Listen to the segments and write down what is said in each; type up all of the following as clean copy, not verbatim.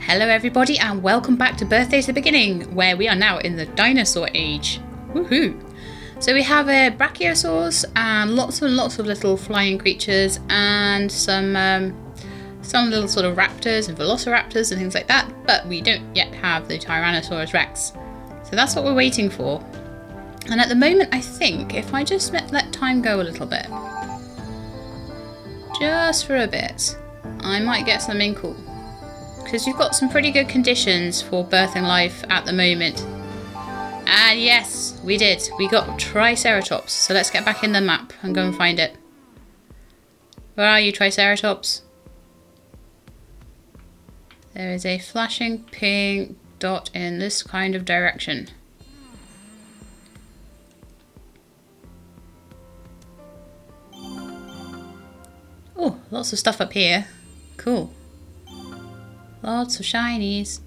Hello everybody and welcome back to Birthday to the Beginning, where we are now in the dinosaur age. Woohoo! So we have brachiosaurs and lots and lots of little flying creatures and some little sort of raptors and velociraptors and things like that, but we don't yet have the Tyrannosaurus Rex. So that's what we're waiting for. And at the moment I think if I just let time go a little bit, just for a bit, I might get something cool. Because you've got some pretty good conditions for birthing life at the moment. And yes, we did. We got Triceratops. So let's get back in the map and go and find it. Where are you, Triceratops? There is a flashing pink dot in this kind of direction. Oh, lots of stuff up here. Cool. Lots of shinies.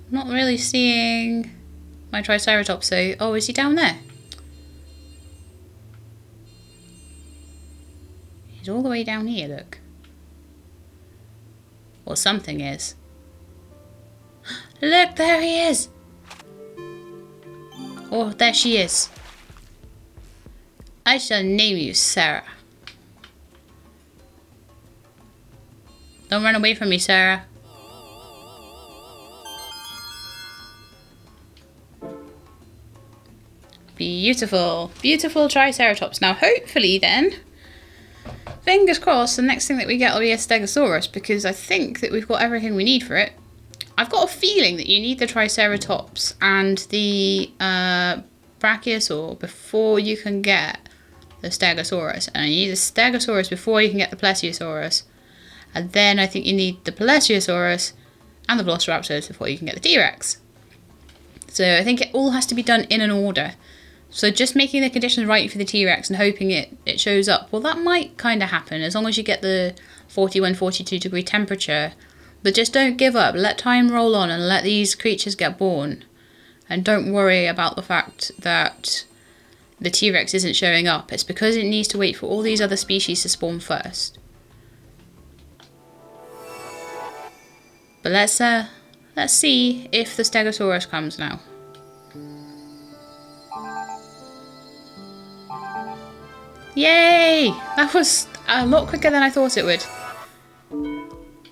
I'm not really seeing my Triceratops though. Oh, is he down there? He's all the way down here, look. Or something is. Look, there he is! Oh, there she is. I shall name you Sarah. Don't run away from me, Sarah. Beautiful, beautiful Triceratops. Now hopefully then, fingers crossed, the next thing that we get will be a Stegosaurus, because I think that we've got everything we need for it. I've got a feeling that you need the Triceratops and the Brachiosaur before you can get the Stegosaurus. And you need the Stegosaurus before you can get the Plesiosaurus. And then I think you need the Plesiosaurus and the Velociraptors before you can get the T-Rex. So I think it all has to be done in an order. So just making the conditions right for the T-Rex and hoping it shows up, well, that might kind of happen as long as you get the 41, 42 degree temperature. But just don't give up. Let time roll on and let these creatures get born. And don't worry about the fact that the T-Rex isn't showing up. It's because it needs to wait for all these other species to spawn first. But let's see if the Stegosaurus comes now. Yay! That was a lot quicker than I thought it would.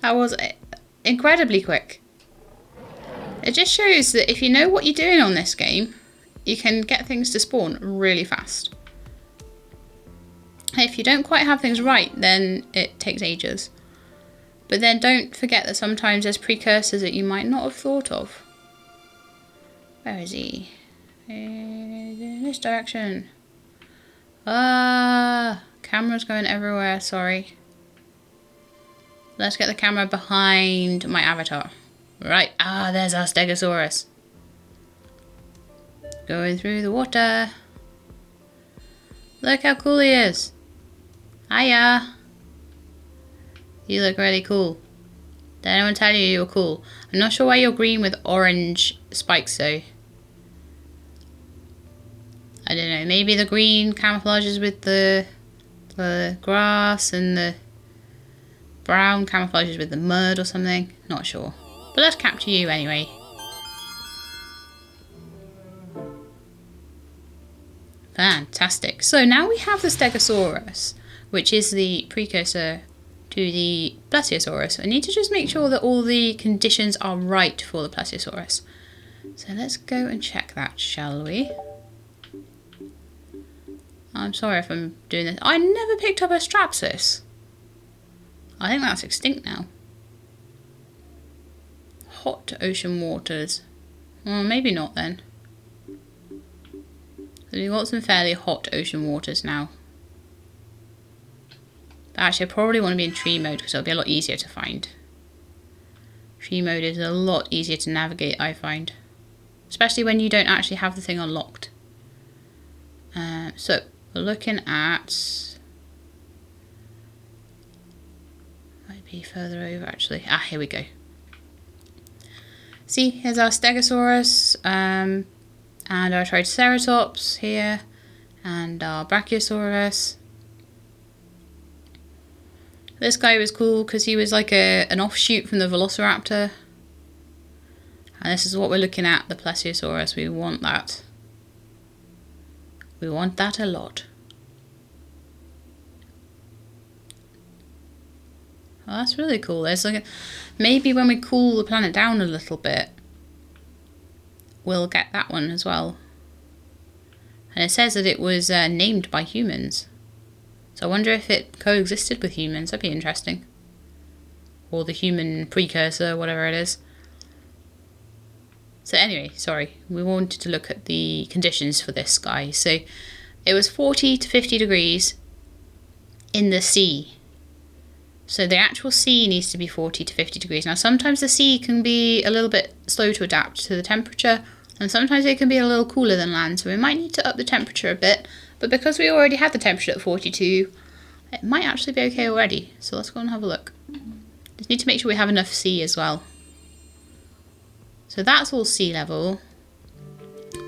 That was incredibly quick. It just shows that if you know what you're doing on this game, you can get things to spawn really fast. If you don't quite have things right, then it takes ages. But then don't forget that sometimes there's precursors that you might not have thought of. Where is he? In this direction. Camera's going everywhere, sorry. Let's get the camera behind my avatar. Right, there's our Stegosaurus. Going through the water. Look how cool he is. Hiya. You look really cool. Did anyone tell you you were cool? I'm not sure why you're green with orange spikes though. I don't know, maybe the green camouflages with the grass and the brown camouflages with the mud or something. Not sure. But let's capture you anyway. Fantastic. So now we have the Stegosaurus, which is the precursor to the Plesiosaurus. I need to just make sure that all the conditions are right for the Plesiosaurus. So let's go and check that, shall we? I'm sorry if I'm doing this. I never picked up a Strapsis. I think that's extinct now. Hot ocean waters. Well, maybe not then. We've got some fairly hot ocean waters now. But actually, I probably want to be in tree mode because it'll be a lot easier to find. Tree mode is a lot easier to navigate, I find. Especially when you don't actually have the thing unlocked. So, we're looking at... Might be further over actually. Here we go. See, here's our Stegosaurus. And our Triceratops here. And our Brachiosaurus. This guy was cool because he was like an offshoot from the Velociraptor. And this is what we're looking at, the Plesiosaurus. We want that. We want that a lot. Well, that's really cool. There's like maybe when we cool the planet down a little bit, we'll get that one as well. And it says that it was named by humans. So I wonder if it coexisted with humans. That'd be interesting. Or the human precursor, whatever it is. So anyway, sorry, we wanted to look at the conditions for this guy. So it was 40 to 50 degrees in the sea. So the actual sea needs to be 40 to 50 degrees. Now sometimes the sea can be a little bit slow to adapt to the temperature, and sometimes it can be a little cooler than land, so we might need to up the temperature a bit. But because we already had the temperature at 42, it might actually be okay already. So let's go and have a look. Just need to make sure we have enough sea as well. So that's all sea level,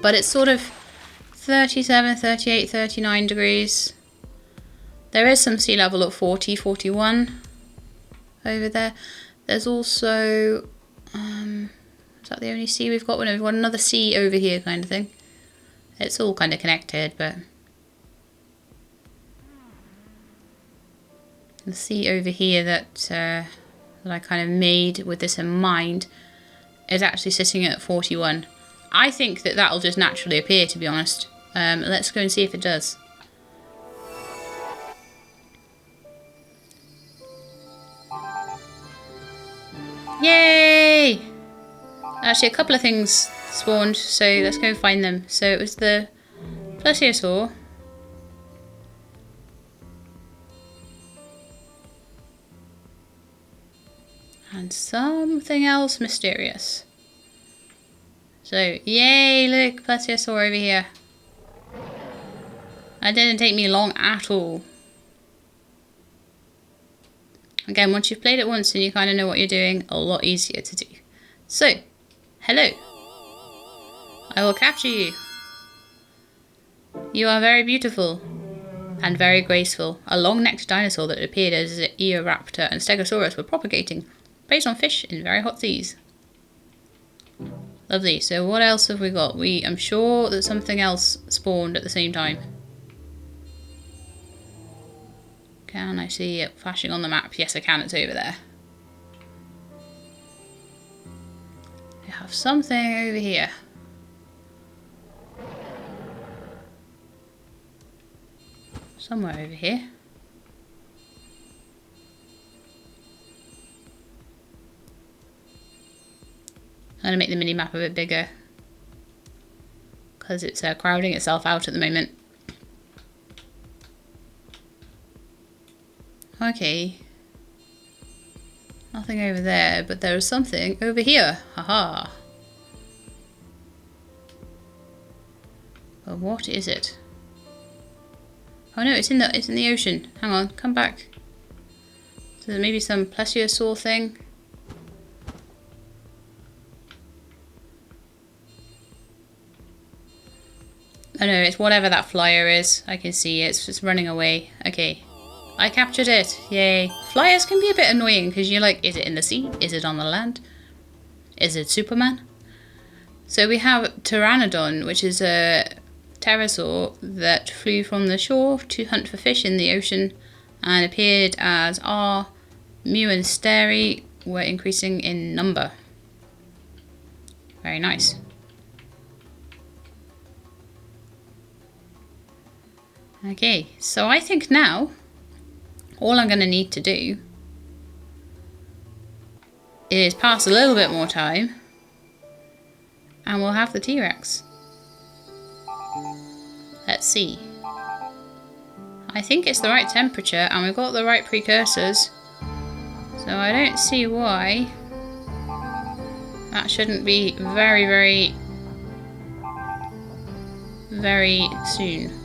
but it's sort of 37, 38, 39 degrees. There is some sea level at 40, 41 over there. There's also, is that the only sea we've got? Well, no, we've got another sea over here kind of thing. It's all kind of connected, but the sea over here that I kind of made with this in mind is actually sitting at 41. I think that that'll just naturally appear, to be honest. Let's go and see if it does. Yay! Actually, a couple of things spawned, so let's go and find them. So it was the plesiosaur. And something else mysterious. So, yay, look, plesiosaur over here. That didn't take me long at all. Again, once you've played it once and you kind of know what you're doing, a lot easier to do. So, hello. I will capture you. You are very beautiful and very graceful. A long-necked dinosaur that appeared as Eoraptor and Stegosaurus were propagating, based on fish in very hot seas. Lovely. So what else have we got? I'm sure that something else spawned at the same time. Can I see it flashing on the map? Yes, I can. It's over there. I have something over here. Somewhere over here. I'm going to make the mini-map a bit bigger because it's crowding itself out at the moment. Okay. Nothing over there, but there is something over here. Haha. But what is it? Oh no, it's in the ocean. Hang on, come back. So maybe some plesiosaur thing. Oh no, it's whatever that flyer is. I can see it's just running away. Okay. I captured it. Yay. Flyers can be a bit annoying because you're like, is it in the sea? Is it on the land? Is it Superman? So we have Pteranodon, which is a pterosaur that flew from the shore to hunt for fish in the ocean and appeared as R. Mu and Steri were increasing in number. Very nice. Okay, so I think now all I'm going to need to do is pass a little bit more time and we'll have the T-Rex. Let's see. I think it's the right temperature and we've got the right precursors, so I don't see why that shouldn't be very, very, very soon.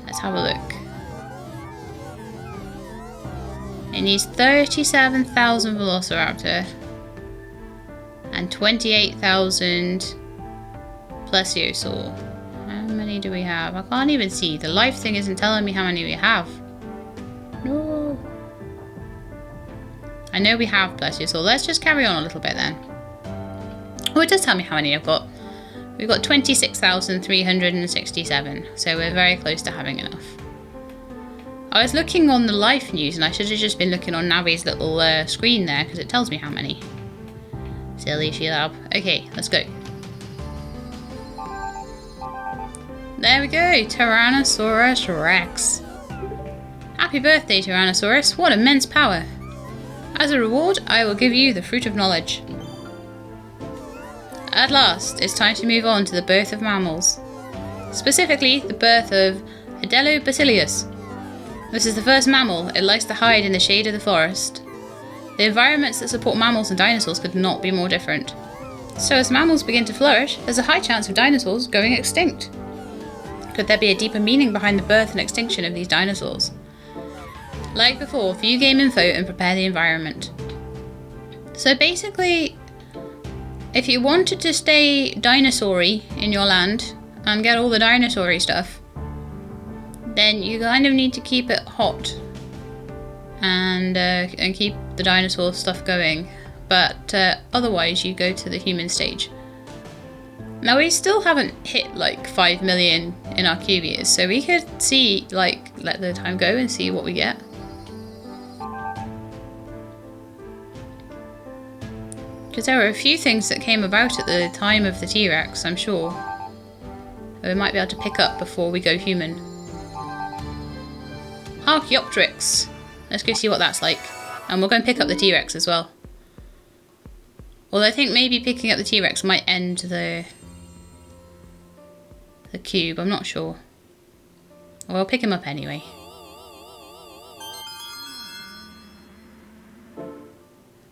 Let's have a look. It needs 37,000 Velociraptor and 28,000 Plesiosaur. How many do we have? I can't even see. The life thing isn't telling me how many we have. No. I know we have plesiosaur. Let's just carry on a little bit then. Oh, it does tell me how many I've got. We've got 26,367, so we're very close to having enough. I was looking on the life news, and I should have just been looking on Navi's little screen there, because it tells me how many. Silly Sheelab. Okay, let's go. There we go, Tyrannosaurus Rex. Happy birthday, Tyrannosaurus. What immense power. As a reward, I will give you the Fruit of Knowledge. At last, it's time to move on to the birth of mammals. Specifically, the birth of Adelobacillus. This is the first mammal. It likes to hide in the shade of the forest. The environments that support mammals and dinosaurs could not be more different. So as mammals begin to flourish, there's a high chance of dinosaurs going extinct. Could there be a deeper meaning behind the birth and extinction of these dinosaurs? Like before, view game info and prepare the environment. So basically, if you wanted to stay dinosaur-y in your land and get all the dinosaur-y stuff, then you kind of need to keep it hot and keep the dinosaur stuff going. But otherwise, you go to the human stage. Now we still haven't hit like 5 million in our cuvias, so we could see, like, let the time go and see what we get. Because there were a few things that came about at the time of the T-Rex, I'm sure, that we might be able to pick up before we go human. Archaeopteryx. Let's go see what that's like. And we'll go and pick up the T-Rex as well. Although I think maybe picking up the T-Rex might end the cube, I'm not sure. Well, I'll pick him up anyway.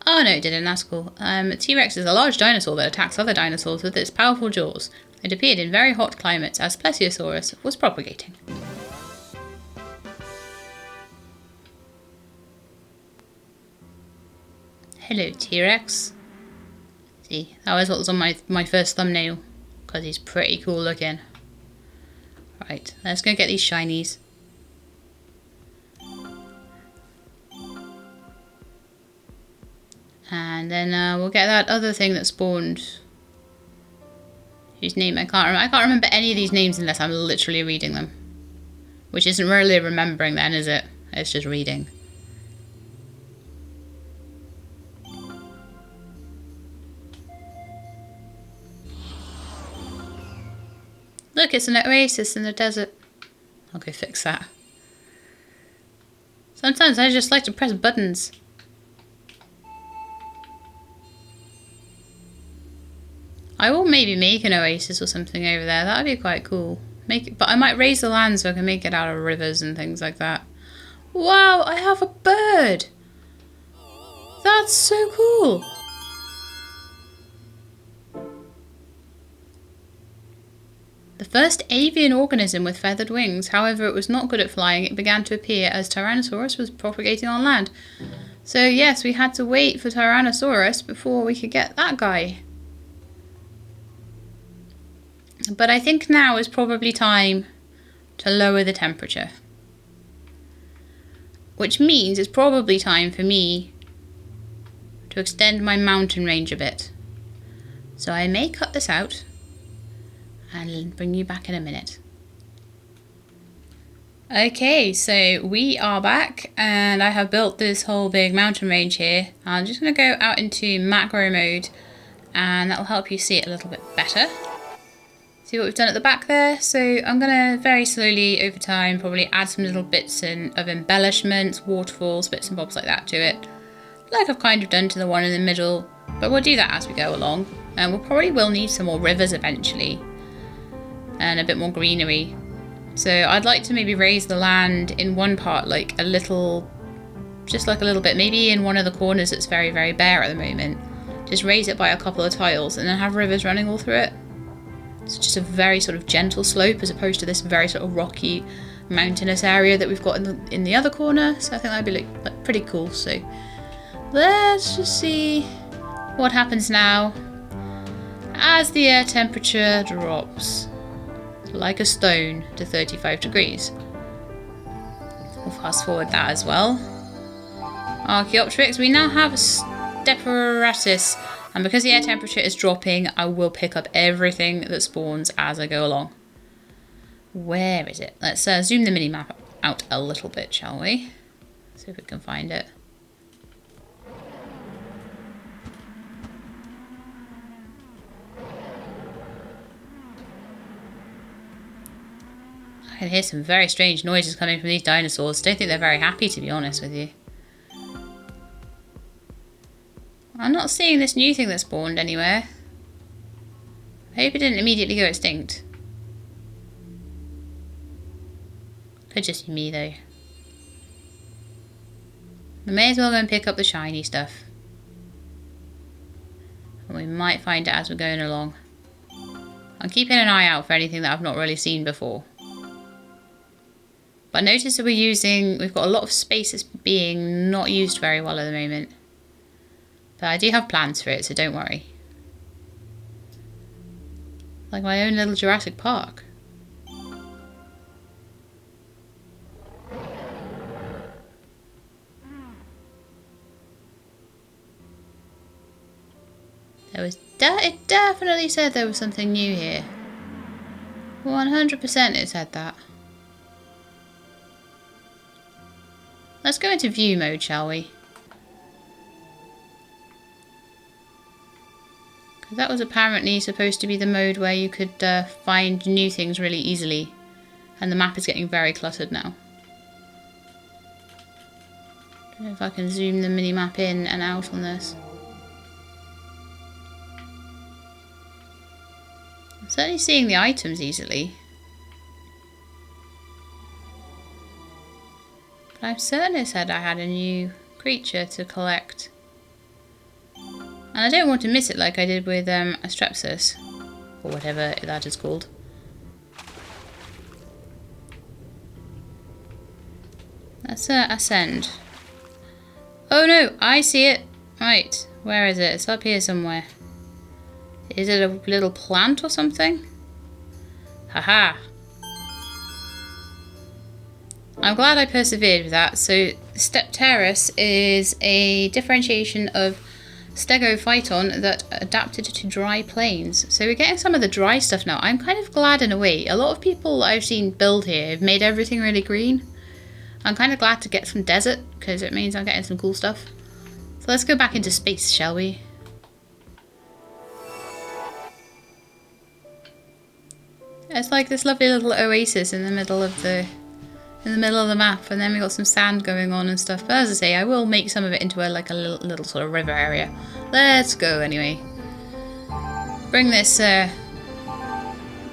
Oh no, it didn't, that's cool. T-Rex is a large dinosaur that attacks other dinosaurs with its powerful jaws. It appeared in very hot climates as Plesiosaurus was propagating. Hello, T-Rex. See, that was what was on my first thumbnail, because he's pretty cool looking. Right, let's go get these shinies. And then we'll get that other thing that spawned, whose name I can't remember. I can't remember any of these names unless I'm literally reading them. Which isn't really remembering then, is it? It's just reading. Look, it's an oasis in the desert. I'll go fix that. Sometimes I just like to press buttons. I will maybe make an oasis or something over there. That would be quite cool. But I might raise the land so I can make it out of rivers and things like that. Wow, I have a bird. That's so cool. The first avian organism with feathered wings. However, it was not good at flying. It began to appear as Tyrannosaurus was propagating on land. So yes, we had to wait for Tyrannosaurus before we could get that guy. But I think now is probably time to lower the temperature. Which means it's probably time for me to extend my mountain range a bit. So I may cut this out and bring you back in a minute. Okay, so we are back and I have built this whole big mountain range here. I'm just going to go out into macro mode and that will help you see it a little bit better. See what we've done at the back there? So I'm going to very slowly over time probably add some little bits of embellishments, waterfalls, bits and bobs like that to it. Like I've kind of done to the one in the middle, but we'll do that as we go along. And we'll probably will need some more rivers eventually. And a bit more greenery. So I'd like to maybe raise the land in one part like a little, just like a little bit, maybe in one of the corners that's very, very bare at the moment. Just raise it by a couple of tiles and then have rivers running all through it. It's just a very sort of gentle slope as opposed to this very sort of rocky, mountainous area that we've got in the other corner. So I think that'd be like pretty cool. So let's just see what happens now as the air temperature drops like a stone to 35 degrees. We'll fast forward that as well. Archaeopteryx, we now have a Steparatus. And because the air temperature is dropping, I will pick up everything that spawns as I go along. Where is it? Let's zoom the mini-map out a little bit, shall we? See if we can find it. I can hear some very strange noises coming from these dinosaurs. Don't think they're very happy, to be honest with you. I'm not seeing this new thing that spawned anywhere. I hope it didn't immediately go extinct. Could just be me though. We may as well go and pick up the shiny stuff. And we might find it as we're going along. I'm keeping an eye out for anything that I've not really seen before. But notice that we've got a lot of space that's being not used very well at the moment. But I do have plans for it, so don't worry. Like my own little Jurassic Park. It definitely said there was something new here. 100% it said that. Let's go into view mode, shall we? Because that was apparently supposed to be the mode where you could find new things really easily. And the map is getting very cluttered now. Don't know if I can zoom the mini-map in and out on this. I'm certainly seeing the items easily. But I'm certain it said I had a new creature to collect. And I don't want to miss it like I did with Astrepsis. Or whatever that is called. Let's ascend. Oh no, I see it. Right, where is it? It's up here somewhere. Is it a little plant or something? Haha. I'm glad I persevered with that. So Stepterus is a differentiation of Stegophyton that adapted to dry plains. So we're getting some of the dry stuff now. I'm kind of glad in a way. A lot of people I've seen build here have made everything really green. I'm kind of glad to get some desert because it means I'm getting some cool stuff. So let's go back into space, shall we? It's like this lovely little oasis in the middle of the map, and then we got some sand going on and stuff. But as I say, I will make some of it into a little sort of river area. Let's go anyway. Bring this air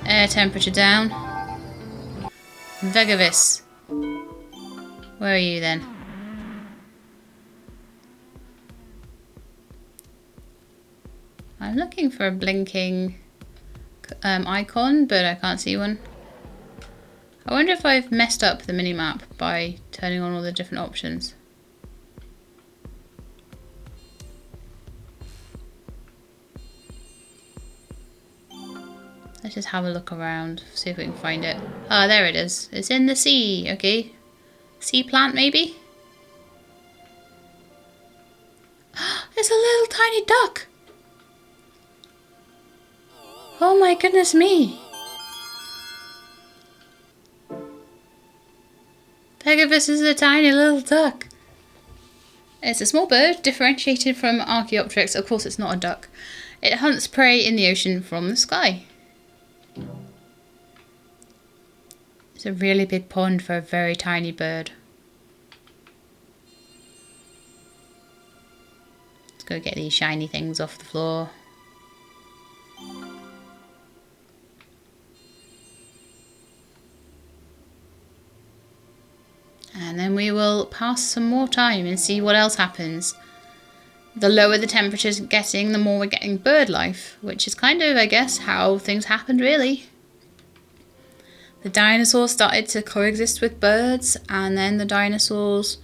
temperature down. Vegavis. Where are you then? I'm looking for a blinking icon, but I can't see one. I wonder if I've messed up the minimap by turning on all the different options. Let's just have a look around, see if we can find it. Ah, there it is. It's in the sea, okay. Sea plant, maybe? It's a little tiny duck! Oh my goodness me! Pegasus is a tiny little duck. It's a small bird, differentiated from Archaeopteryx. Of course it's not a duck. It hunts prey in the ocean from the sky. It's a really big pond for a very tiny bird. Let's go get these shiny things off the floor. And then we will pass some more time and see what else happens. The lower the temperature's getting, the more we're getting bird life, which is kind of, I guess, how things happened really. The dinosaurs started to coexist with birds, and then the dinosaurs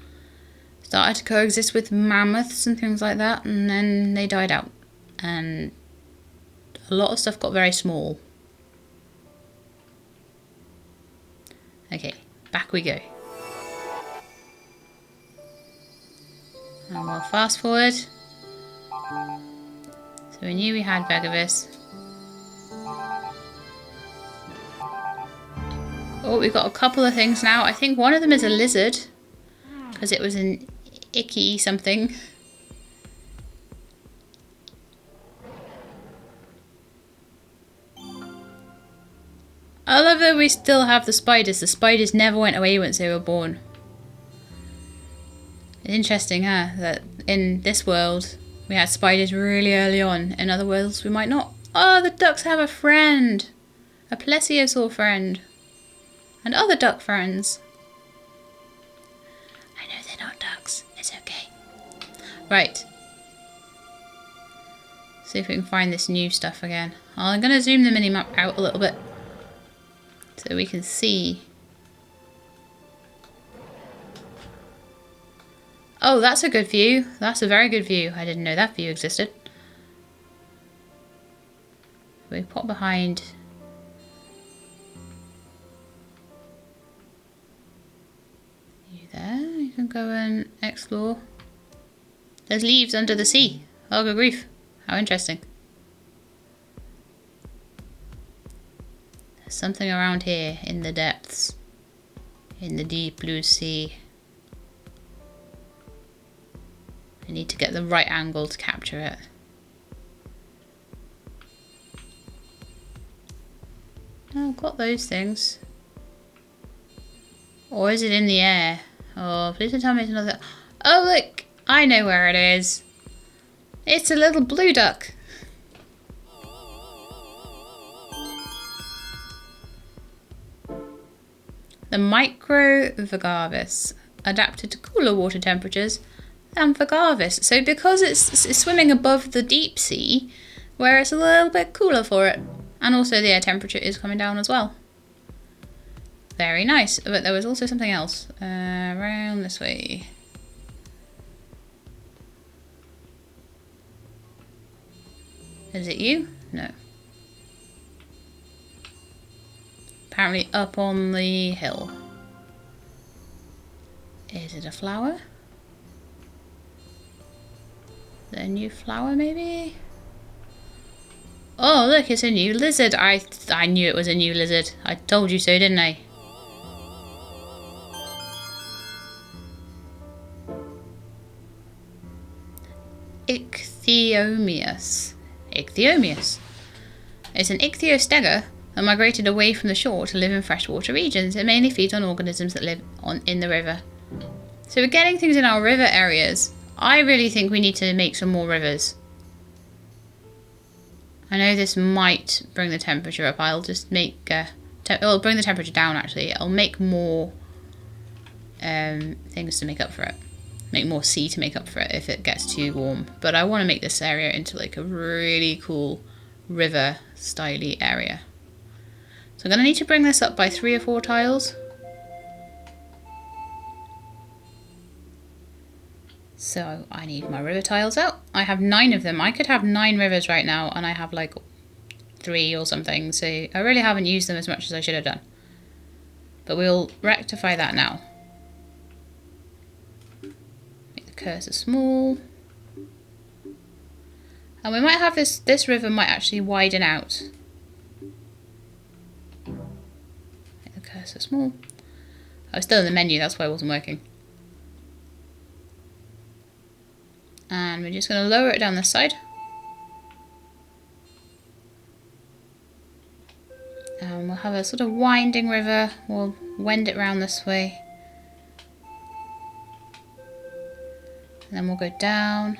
started to coexist with mammoths and things like that, and then they died out. And a lot of stuff got very small. Okay, back we go. And we'll fast forward. So we knew we had Vegavis. Oh, we've got a couple of things now. I think one of them is a lizard. Because it was an icky something. I love that we still have the spiders. The spiders never went away once they were born. It's interesting, huh? That in this world, we had spiders really early on. In other worlds, we might not. Oh, the ducks have a friend. A plesiosaur friend. And other duck friends. I know they're not ducks. It's okay. Right. See if we can find this new stuff again. I'm going to zoom the mini-map out a little bit. So we can see. Oh, that's a good view. That's a very good view. I didn't know that view existed. We pop behind. You there? You can go and explore. There's leaves under the sea. Oh, good grief. How interesting. There's something around here in the depths. In the deep blue sea. I need to get the right angle to capture it. Oh, I've got those things. Or is it in the air? Oh, please don't tell me it's another... Oh, look! I know where it is. It's a little blue duck. The micro Vagavis, adapted to cooler water temperatures than Vagavis. So because it's swimming above the deep sea, where it's a little bit cooler for it. And also the air temperature is coming down as well. Very nice. But there was also something else. Around this way. Is it you? No. Apparently up on the hill. Is it a flower? Is it a new flower maybe? Oh look, it's a new lizard. I knew it was a new lizard. I told you so, didn't I? Ichthyomius. Ichthyomius. It's an ichthyostega that migrated away from the shore to live in freshwater regions. It mainly feeds on organisms that live in the river. So we're getting things in our river areas. I really think we need to make some more rivers. I know this might bring the temperature up. I'll just make... it'll bring the temperature down actually. I'll make more things to make up for it. Make more sea to make up for it if it gets too warm. But I want to make this area into like a really cool river styly area. So I'm going to need to bring this up by 3 or 4 tiles. So I need my river tiles out. I have 9 of them. I could have 9 rivers right now and I have like 3 or something. So I really haven't used them as much as I should have done. But we'll rectify that now. Make the cursor small. And we might have this river might actually widen out. Make the cursor small. I was still in the menu, that's why it wasn't working. And we're just going to lower it down this side. And we'll have a sort of winding river. We'll wend it round this way. And then we'll go down.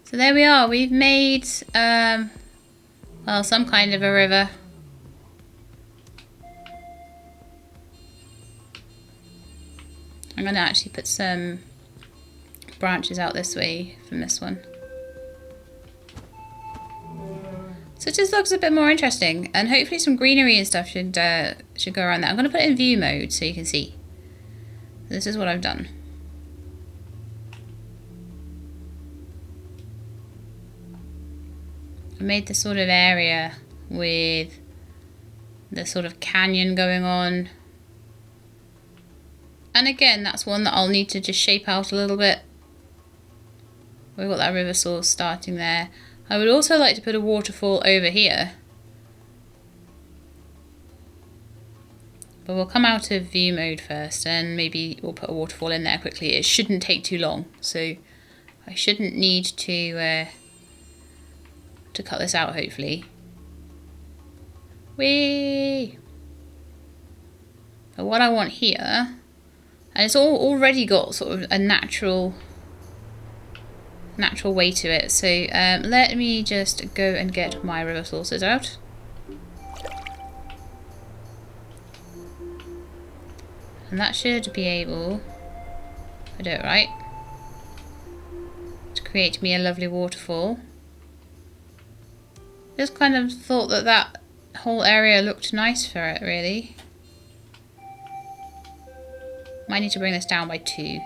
So there we are. We've made, well, some kind of a river. I'm going to actually put some branches out this way from this one. So it just looks a bit more interesting, and hopefully some greenery and stuff should go around that. I'm going to put it in view mode so you can see. This is what I've done. I made this sort of area with There's sort of canyon going on. And again, that's one that I'll need to just shape out a little bit. We've got that river source starting there. I would also like to put a waterfall over here. But we'll come out of view mode first and maybe we'll put a waterfall in there quickly. It shouldn't take too long, so I shouldn't need to cut this out, hopefully. Whee! But what I want here, and it's already got sort of a natural way to it, so let me just go and get my river sources out. And that should be able, if I do it right, to create me a lovely waterfall. Just kind of thought that that whole area looked nice for it, really. Might need to bring this down by 2.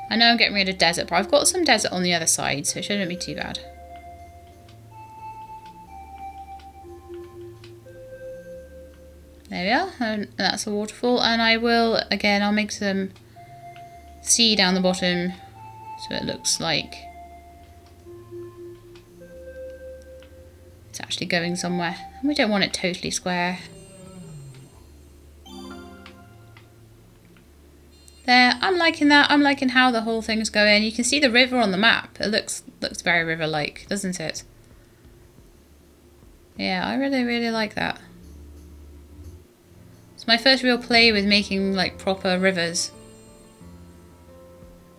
I know I'm getting rid of desert, but I've got some desert on the other side, so it shouldn't be too bad. There we are, and that's a waterfall, and I will, again, I'll make some sea down the bottom so it looks like it's actually going somewhere. And we don't want it totally square. There, I'm liking that. I'm liking how the whole thing's going. You can see the river on the map. It looks very river-like, doesn't it? Yeah, I really like that. It's my first real play with making like proper rivers.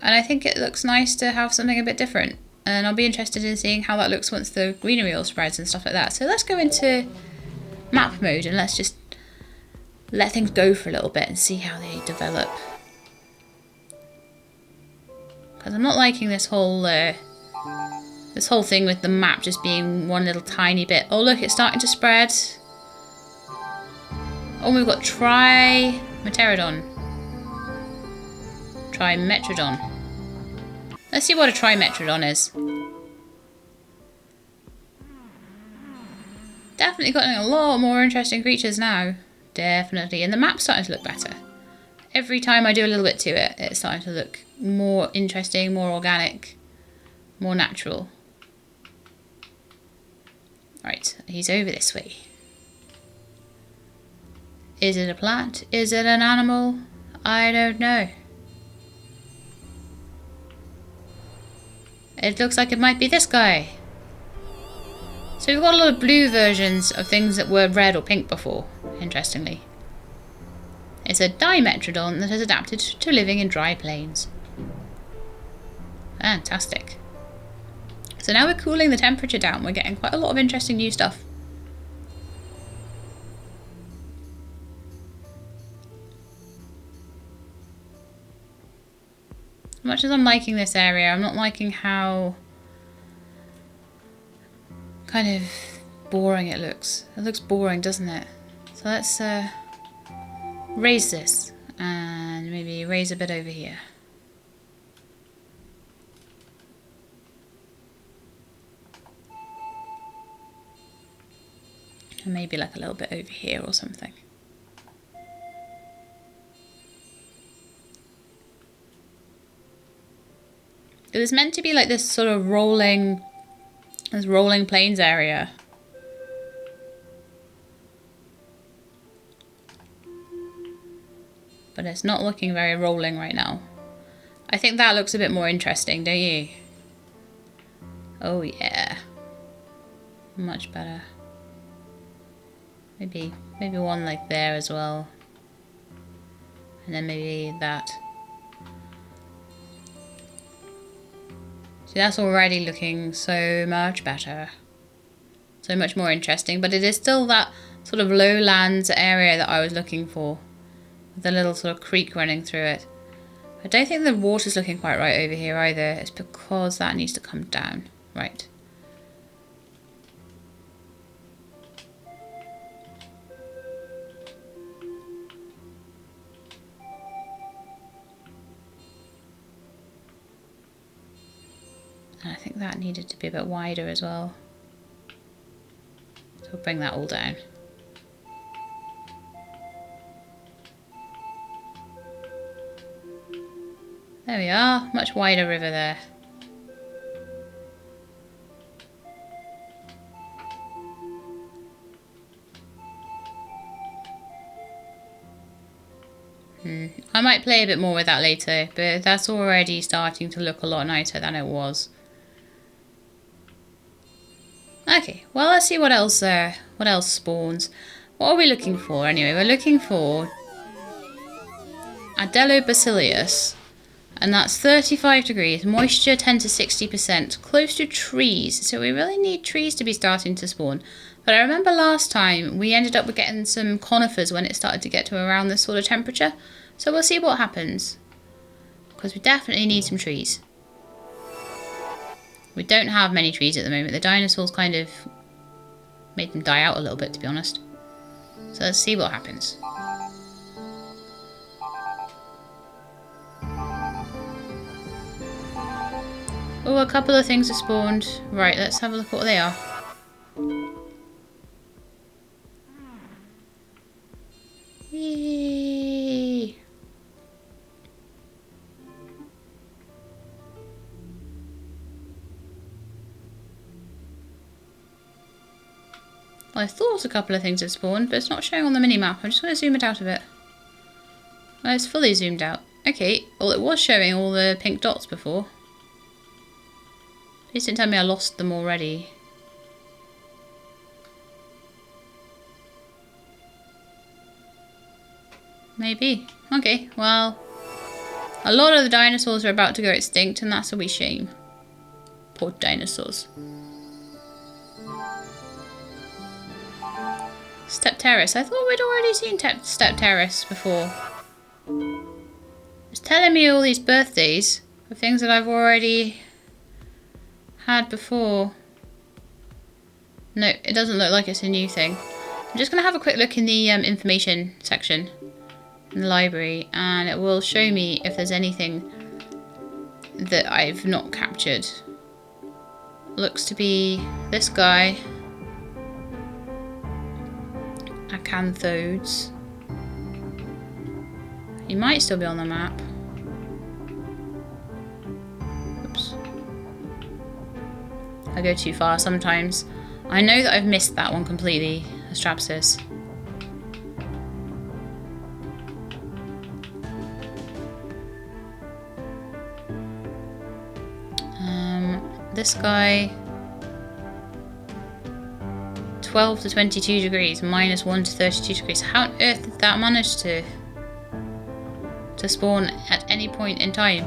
And I think it looks nice to have something a bit different. And I'll be interested in seeing how that looks once the greenery all spreads and stuff like that. So let's go into map mode and let's just let things go for a little bit and see how they develop. Because I'm not liking this whole thing with the map just being one little tiny bit. Oh look, it's starting to spread. Oh, we've got Trimetrodon. Trimetrodon. Let's see what a Trimetrodon is. Definitely got a lot more interesting creatures now. Definitely. And the map's starting to look better. Every time I do a little bit to it, it's starting to look more interesting, more organic, more natural. Right, he's over this way. Is it a plant? Is it an animal? I don't know. It looks like it might be this guy. So we've got a lot of blue versions of things that were red or pink before, interestingly. It's a Dimetrodon that has adapted to living in dry plains. Fantastic. So now we're cooling the temperature down. We're getting quite a lot of interesting new stuff. As much as I'm liking this area, I'm not liking how kind of boring it looks. It looks boring, doesn't it? So let's raise this and maybe raise a bit over here. And maybe like a little bit over here or something. It was meant to be like this sort of rolling plains area. But it's not looking very rolling right now. I think that looks a bit more interesting, don't you? Oh yeah. Much better. Maybe one like there as well. And then maybe that. See, that's already looking so much better. So much more interesting. But it is still that sort of lowlands area that I was looking for. With a little sort of creek running through it. I don't think the water's looking quite right over here either. It's because that needs to come down. Right. And I think that needed to be a bit wider as well. We'll bring that all down. There we are. Much wider river there. I might play a bit more with that later, but that's already starting to look a lot nicer than it was. Okay, well, let's see what else spawns. What are we looking for anyway? We're looking for Adelobacillus, and that's 35 degrees, moisture 10 to 60%, close to trees. So we really need trees to be starting to spawn. But I remember last time we ended up with getting some conifers when it started to get to around this sort of temperature. So we'll see what happens, because we definitely need some trees. We don't have many trees at the moment. The dinosaurs kind of made them die out a little bit, to be honest. So let's see what happens. Oh, a couple of things have spawned. Right, let's have a look at what they are. Yay! Well, I thought a couple of things had spawned, but it's not showing on the mini-map. I'm just going to zoom it out a bit. Well, it's fully zoomed out. Okay, well, it was showing all the pink dots before. Please don't tell me I lost them already. Maybe. Okay, well, a lot of the dinosaurs are about to go extinct, and that's a wee shame. Poor dinosaurs. Stepterrace. I thought we'd already seen Stepterrace before. It's telling me all these birthdays of things that I've already had before. No, it doesn't look like it's a new thing. I'm just going to have a quick look in the information section in the library, and it will show me if there's anything that I've not captured. Looks to be this guy. Acanthodes. He might still be on the map. Oops. I go too far sometimes. I know that I've missed that one completely, Astrapsis. This guy, 12 to 22 degrees, minus 1 to 32 degrees. How on earth did that manage to spawn at any point in time?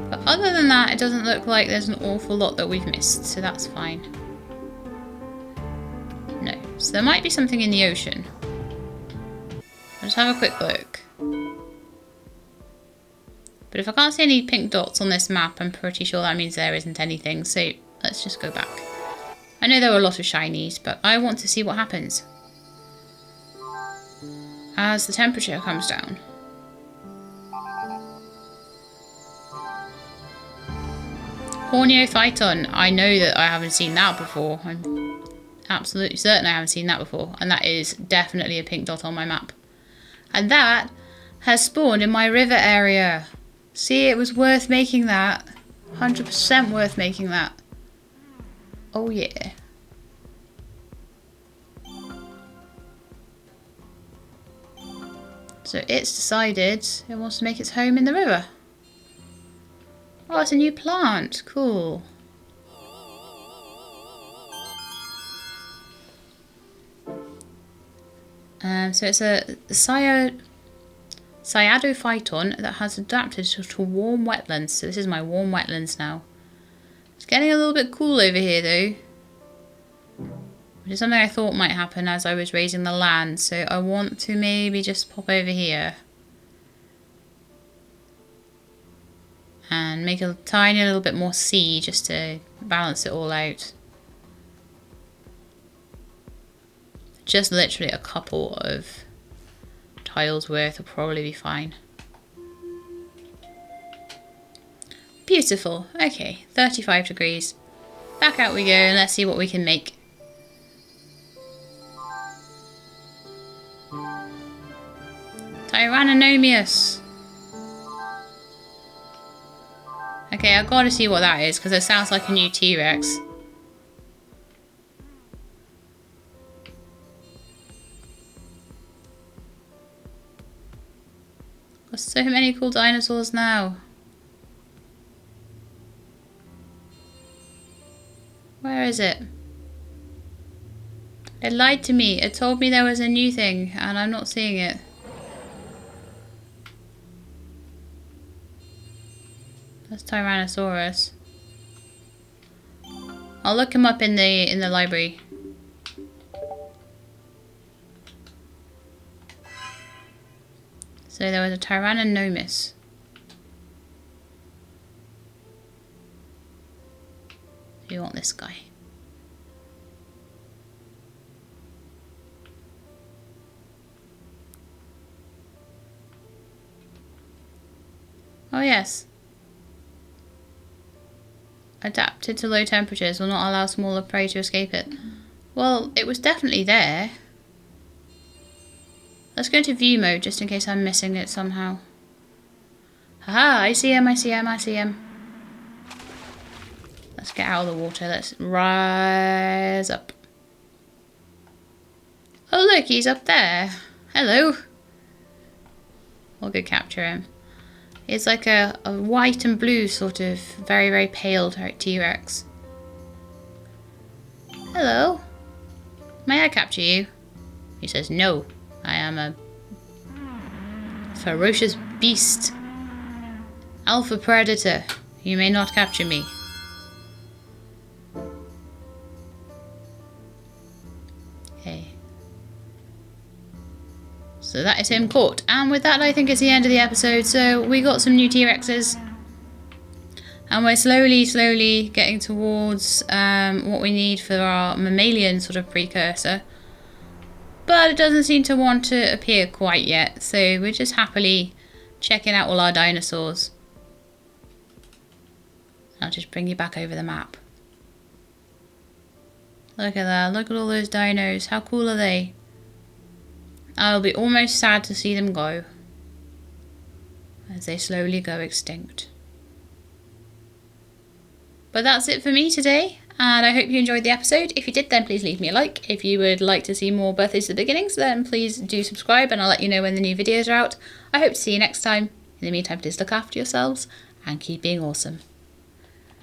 But other than that, it doesn't look like there's an awful lot that we've missed, so that's fine. No. So there might be something in the ocean. I'll just have a quick look. But if I can't see any pink dots on this map, I'm pretty sure that means there isn't anything, so let's just go back. I know there were a lot of shinies, but I want to see what happens as the temperature comes down. Horneophyton, I know that I haven't seen that before. I'm absolutely certain I haven't seen that before, and that is definitely a pink dot on my map. And that has spawned in my river area. See, it was worth making that. 100% worth making that. Oh yeah. So it's decided it wants to make its home in the river. Oh, it's a new plant. Cool. So it's a Cyadophyton that has adapted to warm wetlands. So this is my warm wetlands now. It's getting a little bit cool over here though, which is something I thought might happen as I was raising the land. So I want to maybe just pop over here and make a tiny little bit more sea just to balance it all out. Just literally a couple of tiles worth will probably be fine. Beautiful. Okay, 35 degrees. Back out we go and let's see what we can make. Tyrannomius. Okay, I've got to see what that is because it sounds like a new T-Rex. Got so many cool dinosaurs now. Where is it? It lied to me. It told me there was a new thing and I'm not seeing it. That's Tyrannosaurus. I'll look him up in the library. So there was a Tyrannonomius. You want this guy. Oh yes. Adapted to low temperatures will not allow smaller prey to escape it. Well, it was definitely there. Let's go into view mode just in case I'm missing it somehow. Haha, I see him, I see him, I see him. Let's get out of the water. Let's rise up. Oh look, he's up there. Hello. We'll go capture him. It's like a white and blue sort of very, very pale T-Rex. Hello. May I capture you? He says, no. I am a ferocious beast. Alpha predator. You may not capture me. Okay. So that is him caught. And with that, I think it's the end of the episode. So we got some new T-Rexes. And we're slowly getting towards what we need for our mammalian sort of precursor. But it doesn't seem to want to appear quite yet. So we're just happily checking out all our dinosaurs. I'll just bring you back over the map. Look at that. Look at all those dinos. How cool are they? I'll be almost sad to see them go. As they slowly go extinct. But that's it for me today. And I hope you enjoyed the episode. If you did, then please leave me a like. If you would like to see more Birthdays to the Beginnings, then please do subscribe and I'll let you know when the new videos are out. I hope to see you next time. In the meantime, please look after yourselves and keep being awesome.